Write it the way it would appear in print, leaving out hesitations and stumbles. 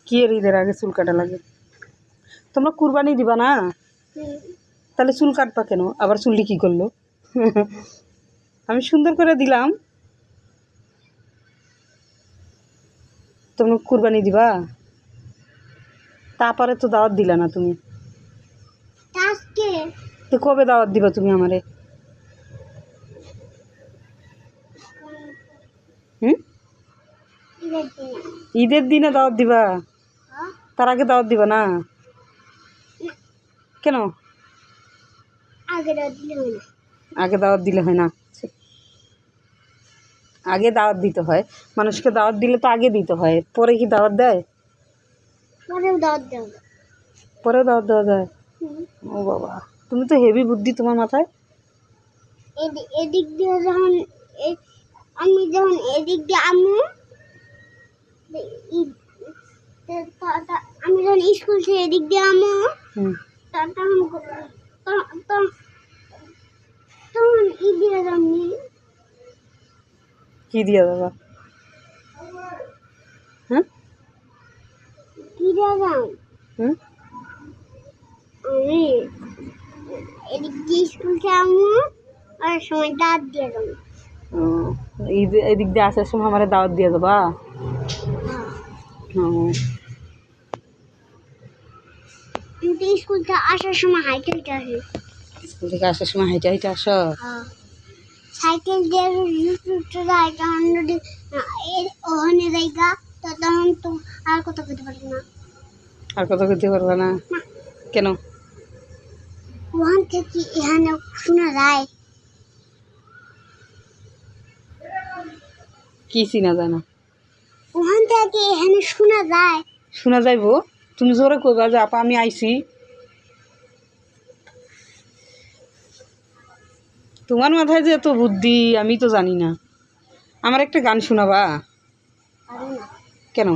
কি এর ঈদের আগে চুল কাটা লাগে? তোমরা কুরবানি দিবা না? তাহলে চুল কাটবা কেন? আবার চুলটি কি করলো? আমি সুন্দর করে দিলাম, তোমরা কুরবানি দিবা? তারপরে তো দাওয়াত দিলা না তুমি। তো কবে দাওয়াত দিবা তুমি আমারে? হুম, ঈদের দিনে দাওয়াত দিবা? তার আগে দাওয়াত দিবা না কেন? আগে দাওয়াত দিলে হয় না? আগে দাওয়াত দিতে হয়। মানুষকে দাওয়াত দিলে তো আগে দিতে হয়, পরে কি দাওয়াত দেয়? পরেও দাওয়াত দেওয়া যায়? ও বাবা, তুমি তো হেভি বুদ্ধি তোমার মাথায়। এদিক দিয়ে যখন আমি যখন এদিক দিয়ে আমি যখন স্কুল থেকে এদিক দিয়ে আমি তখন ই দিয়ে যাবনি। কি দিয়া দাদা? হ্যাঁ, কি দিয়ে যাও? হুম, আমি এদিক দিয়ে স্কুল থেকে আমি আর সময় দাঁত দিয়ে যাবো। ঈদ এদিক দিয়ে আসার সময় আমার দাওয়াত দিয়ে দেবা? আমি তো স্কুল থেকে আসার সময় হাইটে হেঁটে আসি। স্কুল থেকে আসার সময় হাইটে হাইটে আসো? সাইকেল দিয়ে উঠতে যাই তখন যদি ওখানে জায়গা তখন তো আর কথা বলতে পারি না। আর কথা করতে পারবা না কেন? ওখান থেকে এখানে শোনা যায়। কি চিনা যায় না? ওখান থেকে এখানে শোনা যায়। শোনা যাইবো? তুমি জোরে কইবা যে আপা আমি আইছি। তোমার মাথায় যে এত বুদ্ধি আমি তো জানি না। আমার একটা গান শোনাবা? পারি না। কেন?